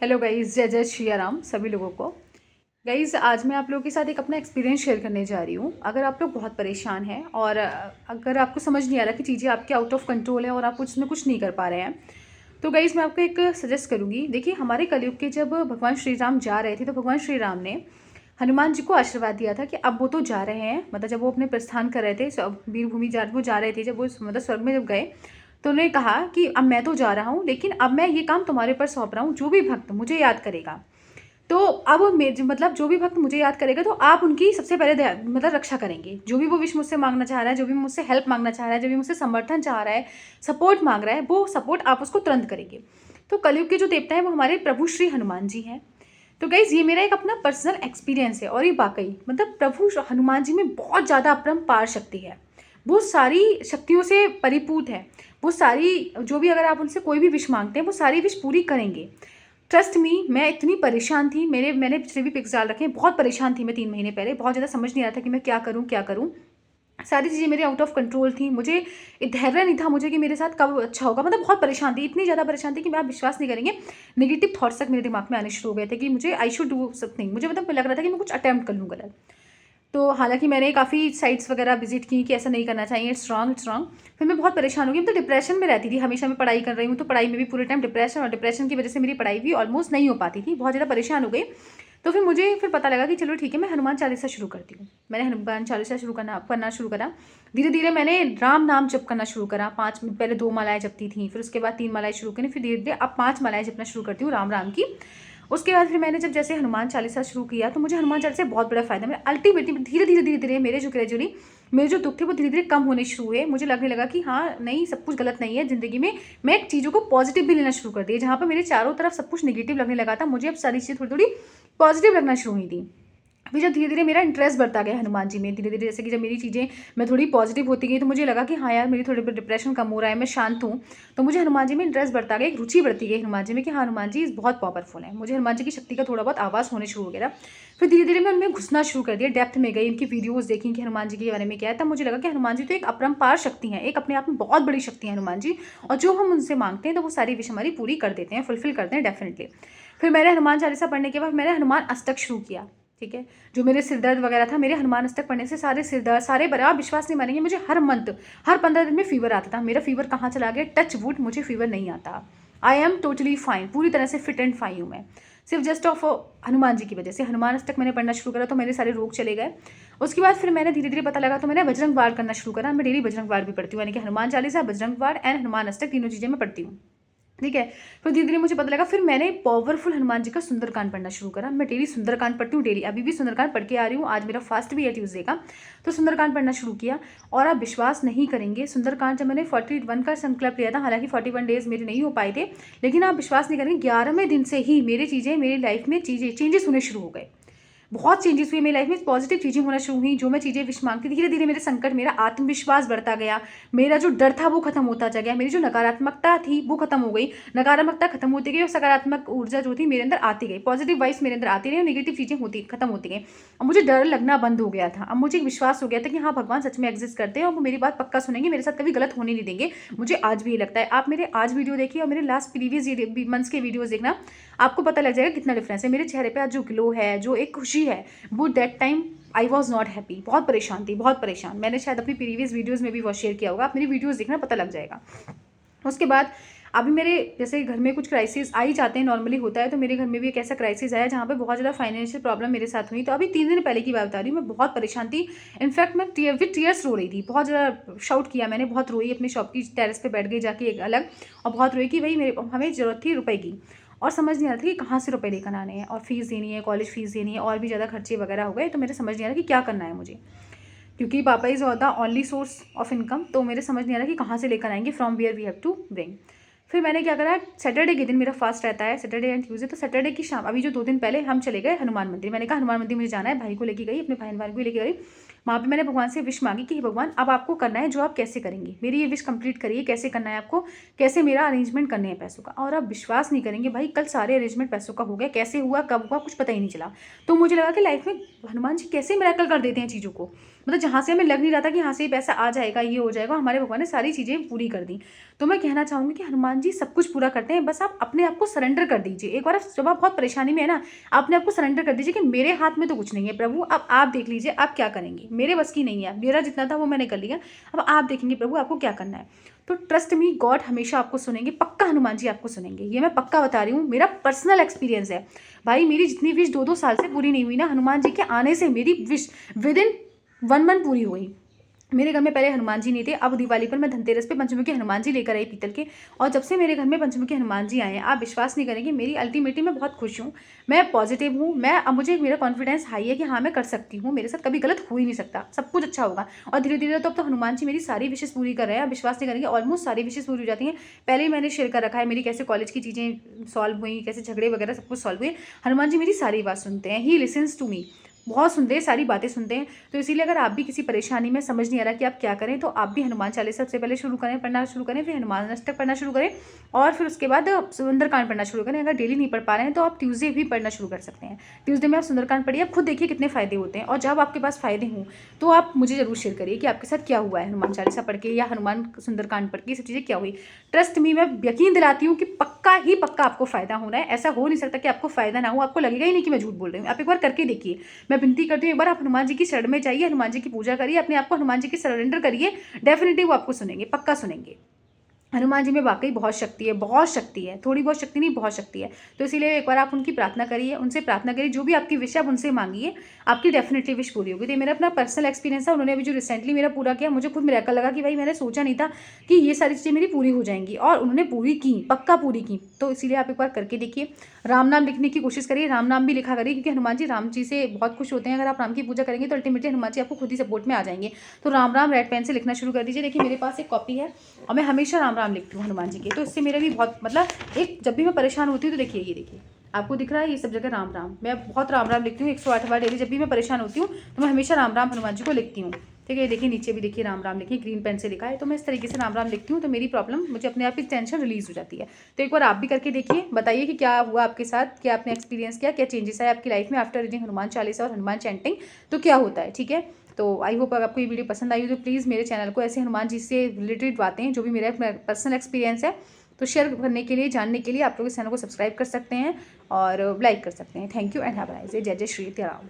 Hello guys, जय जय श्री राम सभी लोगों को। गाइस, आज मैं आप लोगों के साथ एक अपना एक्सपीरियंस शेयर करने जा रही हूँ। अगर आप लोग बहुत परेशान हैं और अगर आपको समझ नहीं आ रहा कि चीज़ें आपके आउट ऑफ कंट्रोल है और आप उसमें कुछ नहीं कर पा रहे हैं, तो गाइस मैं आपको एक सजेस्ट करूँगी। देखिए, हमारे कलयुग के जब भगवान श्री राम जा रहे थे तो भगवान श्री राम ने हनुमान जी को आशीर्वाद दिया था कि अब वो तो जा रहे हैं, मतलब जब वो अपने प्रस्थान कर रहे थे, वीर भूमि वो जा रहे थे, जब वो मतलब स्वर्ग में जब गए तो उन्होंने कहा कि अब मैं तो जा रहा हूँ, लेकिन अब मैं ये काम तुम्हारे ऊपर सौंप रहा हूँ। जो भी भक्त मुझे याद करेगा, तो अब मतलब जो भी भक्त मुझे याद करेगा तो आप उनकी सबसे पहले मतलब रक्षा करेंगे। जो भी वो विश मुझसे मांगना चाह रहा है, जो भी मुझसे हेल्प मांगना चाह रहा है, जो भी मुझसे समर्थन चाह रहा है, सपोर्ट मांग रहा है, वो सपोर्ट आप उसको तुरंत करेंगे। तो कलयुग के जो देवता हैं वो हमारे प्रभु श्री हनुमान जी हैं। तो गाइज, ये मेरा एक अपना पर्सनल एक्सपीरियंस है और ये वाकई मतलब प्रभु हनुमान जी में बहुत ज़्यादा अपरंपार शक्ति है। वो सारी शक्तियों से परिपूर्ण है। वो सारी, जो भी अगर आप उनसे कोई भी विश मांगते हैं वो सारी विश पूरी करेंगे। ट्रस्ट मी, मैं इतनी परेशान थी, मैंने पिछले भी पिक्स डाल रखे हैं, बहुत परेशान थी मैं 3 महीने पहले। बहुत ज़्यादा समझ नहीं आ रहा था कि मैं क्या करूँ क्या करूँ। सारी चीज़ें मेरे आउट ऑफ कंट्रोल थी। मुझे धैर्य नहीं था मुझे कि मेरे साथ कब अच्छा होगा। मतलब बहुत परेशान थी, इतनी ज़्यादा परेशान थी कि मैं, आप विश्वास नहीं करेंगे, नेगेटिव थॉट्स तक मेरे दिमाग में आने शुरू हो गए थे कि मुझे आई शुड डू समथिंग। मुझे मतलब लग रहा था कि मैं कुछ अटैम्प्ट कर लूँ गलत। तो हालांकि मैंने काफ़ी साइट्स वगैरह विजिट की कि ऐसा नहीं करना चाहिए, इट्स रॉन्ग इट्स रॉन्ग। फिर मैं बहुत परेशान हो गई। मैं तो डिप्रेशन में रहती थी हमेशा। मैं पढ़ाई कर रही हूँ तो पढ़ाई में भी पूरे टाइम डिप्रेशन, और डिप्रेशन की वजह से मेरी पढ़ाई भी ऑलमोस्ट नहीं हो पाती थी। बहुत ज़्यादा परेशान हो गई। तो फिर मुझे पता लगा कि चलो ठीक है, मैं हनुमान चालीसा शुरू करती हूँ। मैंने हनुमान चालीसा करना शुरू करा। धीरे धीरे मैंने राम नाम जप करना शुरू करा। पहले 2 मालाएं जपती थी, फिर उसके बाद 3 मालाएं शुरू करी, फिर धीरे धीरे अब 5 मालाएं जपना शुरू करती हूँ राम राम की। उसके बाद फिर मैंने जब जैसे हनुमान चालीसा शुरू किया तो मुझे हनुमान चालीसा से बहुत बड़ा फायदा मिला। अल्टीमेटली धीरे धीरे मेरे जो दुख थे वो धीरे धीरे कम होने शुरू हुए। मुझे लगने लगा कि हाँ, नहीं, सब कुछ गलत नहीं है ज़िंदगी में। मैं चीज़ों को पॉजिटिव भी लेना शुरू कर दिया। जहाँ पर मेरे चारों तरफ सब कुछ नेगेटिव लगने लगा था, मुझे अब सारी चीज़ें थोड़ी थोड़ी पॉजिटिव लगना शुरू हुई थी। फिर जब धीरे धीरे मेरा इंटरेस्ट बढ़ता गया हनुमान जी में, धीरे धीरे जैसे कि जब मेरी चीज़ें, मैं थोड़ी पॉजिटिव होती गई, तो मुझे लगा कि हाँ यार, मेरी थोड़ी डिप्रेशन कम हो रहा है, मैं शांत हूँ। तो मुझे हनुमान जी में इंटरेस्ट बढ़ता गया, एक रुचि बढ़ती गई हनुमान जी में कि हाँ, हनुमान जी बहुत पावरफुल है। मुझे हनुमान जी की शक्ति का थोड़ा बहुत आवाज़ होने शुरू हो गया। फिर धीरे धीरे मैं उनमें घुसना शुरू कर दिया, डेप्थ में गई, उनकी वीडियोज़ देखी कि हनुमान जी के बारे में क्या है। तब मुझे लगा कि हनुमान जी तो एक अपरंपार शक्ति है, एक अपने आप में बहुत बड़ी शक्ति है हनुमान जी। और जो हम उनसे मांगते हैं तो वो सारी विश हमारी पूरी कर देते हैं, फुलफिल करते हैं डेफिनेटली। फिर मैंने हनुमान चालीसा पढ़ने के बाद मैंने हनुमान अष्टक शुरू किया। ठीक है, जो मेरे सिर दर्द वगैरह था, मेरे हनुमान अष्टक पढ़ने से सारे सिर दर्द सारे बराबर, आप विश्वास नहीं मानेंगे, मुझे हर मंथ, हर 15 दिन में फीवर आता था। मेरा फीवर कहाँ चला गया, टच वुड, मुझे फीवर नहीं आता। आई एम टोटली फाइन, पूरी तरह से फिट एंड फाइन हूँ मैं, सिर्फ जस्ट ऑफ हनुमान जी की वजह से। हनुमान अष्टक मैंने पढ़ना शुरू करा तो मेरे सारे रोग चले गए। उसके बाद फिर मैंने धीरे धीरे पता लगा तो मैंने बजरंग वार करना शुरू करा। मैं डेली बजरंग वार भी पढ़ती हूँ, यानी कि हनुमान चालीसा, बजरंग वार एंड हनुमान अष्टक, तीनों चीज़ें मैं पढ़ती हूँ। ठीक है, फिर धीरे धीरे मुझे पता लगा, फिर मैंने पावरफुल हनुमान जी का सुंदरकांड पढ़ना शुरू करा। मैं डेली सुंदरकांड पढ़ती हूँ, डेली अभी भी सुंदरकांड पढ़ के आ रही हूँ। आज मेरा फास्ट भी है ट्यूसडे का, तो सुंदरकांड पढ़ना शुरू किया। और आप विश्वास नहीं करेंगे, सुंदरकांड जब मैंने 41 का संकल्प लिया था, हालांकि 41 डेज मेरे नहीं हो पाए थे, लेकिन आप विश्वास नहीं करेंगे, 11वें दिन से ही मेरी लाइफ में चेंजेस होने शुरू हो गए। बहुत चेंजेस हुए मेरी लाइफ में, पॉजिटिव चीज़ें होना शुरू हुई। जो मैं चीज़ें विश मांगती, धीरे धीरे मेरे संकट, मेरा आत्मविश्वास बढ़ता गया, मेरा जो डर था वो खत्म होता जा गया, मेरी जो नकारात्मकता थी वो खत्म हो गई, नकारात्मकता खत्म होती गई और सकारात्मक ऊर्जा जो थी मेरे अंदर आती गई, पॉजिटिव वाइब्स मेरे अंदर आती रही और नेगेटिव चीज़ें होती खत्म होती गई। अब मुझे डर लगना बंद हो गया था। अब मुझे एक विश्वास हो गया था कि हाँ, भगवान सच में एग्जिस्ट करते हैं और वो मेरी बात पक्का सुनेंगे, मेरे साथ कभी गलत होने नहीं देंगे। मुझे आज भी ये लगता है। आप मेरे आज वीडियो देखिए और मेरे लास्ट प्रीवियस मंथ्स के वीडियोज़ देखना, आपको पता लग जाएगा कितना डिफरेंस है। मेरे चेहरे पे आज जो ग्लो है, जो एक खुशी है, वो that time I was not happy. बहुत परेशान थी, बहुत परेशान। मैंने शायद अपनी प्रीवियस वीडियोज़ में भी वो शेयर किया होगा, आप मेरी वीडियोज़ देखना, पता लग जाएगा। उसके बाद अभी मेरे जैसे घर में कुछ क्राइसिस आ ही जाते हैं, नॉर्मली होता है, तो मेरे घर में भी एक ऐसा क्राइसिस आया जहाँ पे बहुत ज़्यादा फाइनेंशियल प्रॉब्लम मेरे साथ हुई। तो अभी 3 दिन पहले की बात बता रही हूँ, मैं बहुत परेशान थी। इनफैक्ट मैं टीयर्स रो रही थी, बहुत ज़्यादा शाउट किया मैंने, बहुत रोई, अपनी शॉप की टेरेस पे बैठ गई जाके एक अलग, और बहुत रोई कि भाई हमें ज़रूरत थी रुपए की, और समझ नहीं आ रहा था कि कहाँ से रुपए लेकर आने हैं, और फीस देनी है, कॉलेज फीस देनी है, और भी ज़्यादा खर्चे वगैरह हो गए। तो मेरे समझ नहीं आ रहा कि क्या करना है मुझे, क्योंकि पापा is the only source of income. तो मेरे समझ नहीं आ रहा कि कहाँ से लेकर आएंगे, from where we have to bring. फिर मैंने क्या करा, सैटरडे के दिन मेरा फास्ट रहता है, सैटरडे एंड ट्यूसडे। तो सैटरडे की शाम, अभी जो 2 दिन पहले हम चले गए हनुमान मंदिर। मैंने कहा हनुमान मंदिर मुझे जाना है, भाई को लेके गई, अपने भाई को लेके गई। वहाँ पे मैंने भगवान से विश मांगी कि हे भगवान, अब आपको करना है जो आप कैसे करेंगे, मेरी ये विश कंप्लीट करिए, कैसे करना है आपको, कैसे मेरा अरेंजमेंट करने हैं पैसों का। और आप विश्वास नहीं करेंगे भाई, कल सारे अरेंजमेंट पैसों का हो गया। कैसे हुआ, कब हुआ, कुछ पता ही नहीं चला। तो मुझे लगा कि लाइफ में हनुमान जी कैसे मिरेकल कर देते हैं चीज़ों को, मतलब जहाँ से हमें लग नहीं रहा था कि यहाँ से ये पैसा आ जाएगा, ये हो जाएगा, हमारे भगवान ने सारी चीज़ें पूरी कर दी। तो मैं कहना चाहूँगी कि हनुमान जी सब कुछ पूरा करते हैं, बस आप अपने आप को सरेंडर कर दीजिए। एक बार जब आप बहुत परेशानी में है ना, अपने आप को सरेंडर कर दीजिए कि मेरे हाथ में तो कुछ नहीं है प्रभु, अब आप देख लीजिए आप क्या करेंगे, मेरे बस की नहीं है, मेरा जितना था वो मैंने कर लिया, अब आप देखेंगे प्रभु आपको क्या करना है। तो ट्रस्ट मी, गॉड हमेशा आपको सुनेंगे, पक्का हनुमान जी आपको सुनेंगे, ये मैं पक्का बता रही हूँ, मेरा पर्सनल एक्सपीरियंस है भाई। मेरी जितनी विश 2-2 साल से पूरी नहीं हुई ना, हनुमान जी के आने से मेरी विश विद इन 1 मंथ पूरी हुई। मेरे घर में पहले हनुमान जी नहीं थे, अब दिवाली पर मैं धनतेरस पे पंचमुखी हनुमान जी लेकर आई पीतल के, और जब से मेरे घर में पंचमुखी हनुमान जी आए हैं, आप विश्वास नहीं करेंगे, मेरी अल्टीमेटली मैं बहुत खुश हूँ, मैं पॉजिटिव हूँ, मैं अब मुझे मेरा कॉन्फिडेंस हाई है कि हाँ मैं कर सकती हूँ, मेरे साथ कभी गलत हो ही नहीं सकता, सब कुछ अच्छा होगा। और धीरे धीरे तो अब तो हनुमान जी मेरी सारी विशेष पूरी कर रहे हैं, आप विश्वास नहीं करेंगे, ऑलमोस्ट सारी विशेष पूरी हो जाती हैं। पहले ही मैंने शेयर कर रखा है मेरी कैसे कॉलेज की चीज़ें सॉल्व हुई, कैसे झगड़े वगैरह सब कुछ सॉल्व हुए। हनुमान जी मेरी सारी बात सुनते हैं, ही लिसन्स टू मी, बहुत सुनते हैं, सारी बातें सुनते हैं। तो इसीलिए अगर आप भी किसी परेशानी में समझ नहीं आ रहा कि आप क्या करें, तो आप भी हनुमान चालीसा सबसे पहले शुरू करें, पढ़ना शुरू करें, फिर हनुमान अष्टक पढ़ना शुरू करें, और फिर उसके बाद सुंदरकांड पढ़ना शुरू करें। अगर डेली नहीं पढ़ पा रहे हैं तो आप ट्यूसडे भी पढ़ना शुरू कर सकते हैं। ट्यूसडे में आप सुंदरकांड पढ़िए, आप खुद देखिए कितने फ़ायदे होते हैं, और जब आपके पास फ़ायदे हों तो आप मुझे ज़रूर शेयर करिए कि आपके साथ क्या हुआ है हनुमान चालीसा पढ़ के या हनुमान सुंदरकांड पढ़ के, ये सब चीज़ें क्या हुई। ट्रस्ट मी, मैं यकीन दिलाती हूँ कि पक्का ही पक्का आपको फ़ायदा होना है। ऐसा हो नहीं सकता कि आपको फ़ायदा ना हो, आपको लगेगा ही नहीं कि मैं झूठ बोल रही हूँ। आप एक बार करके देखिए, मैं विनती करती हूँ, एक बार आप हनुमान जी की शरण में जाइए, हनुमान जी की पूजा करिए, अपने आप को हनुमान जी की सरेंडर करिए, डेफिनेटली वो आपको सुनेंगे, पक्का सुनेंगे। हनुमान जी में वाकई बहुत शक्ति है, बहुत शक्ति है, थोड़ी बहुत शक्ति नहीं, बहुत शक्ति है। तो इसीलिए एक बार आप उनकी प्रार्थना करिए, उनसे प्रार्थना करिए, जो भी आपकी विश है आप उनसे मांगिए, आपकी डेफिनेटली विश पूरी होगी। तो ये मेरा अपना पर्सनल एक्सपीरियंस है, उन्होंने अभी जो रिसेंटली मेरा पूरा किया, मुझे खुद मिरेकल लगा कि भाई मैंने सोचा नहीं था कि ये सारी चीज़ें मेरी पूरी हो जाएंगी, और उन्होंने पूरी की, पक्का पूरी की। तो इसीलिए आप एक बार करके देखिए, राम नाम लिखने की कोशिश करिए, राम नाम भी लिखा करिए, क्योंकि हनुमान जी राम जी से बहुत खुश होते हैं। अगर आप राम की पूजा करेंगे तो अल्टीमेटली हनुमान जी आपको खुद ही सपोर्ट में आ जाएंगे। तो राम राम रेड पेन से लिखना शुरू कर दीजिए। देखिए मेरे पास एक कॉपी है और मैं हमेशा राम राम लिखती हूँ हनुमान जी के, तो इससे मेरा भी बहुत मतलब एक, जब भी मैं परेशान होती हूँ तो देखिए, ये देखिए आपको दिख रहा है, ये सब जगह राम राम, मैं बहुत राम राम लिखती हूँ 108 बार डेली। जब भी मैं परेशान होती हूँ तो मैं हमेशा राम राम हनुमान जी को लिखती हूँ, ठीक है। देखिए नीचे भी देखिए राम राम लिखिए, ग्रीन पेन से लिखा है। तो मैं इस तरीके से राम राम लिखती हूँ, तो मेरी प्रॉब्लम, मुझे अपने आप ही टेंशन रिलीज हो जाती है। तो एक बार आप भी करके देखिए, बताइए कि क्या हुआ आपके साथ, क्या आपने एक्सपीरियंस किया, क्या चेंजेस आए आपकी लाइफ में आफ्टर रीडिंग हनुमान चालीसा और हनुमान चैंटिंग, तो क्या होता है, ठीक है। तो आई होप अगर आपको ये वीडियो पसंद आई हो तो प्लीज़ मेरे चैनल को ऐसे हनुमान जी से रिलेटेड बातें, जो भी मेरा पर्सनल एक्सपीरियंस है, तो शेयर करने के लिए, जानने के लिए आप लोग इस चैनल को सब्सक्राइब कर सकते हैं और लाइक कर सकते हैं। Thank you and have a nice day. जय जय श्री राम।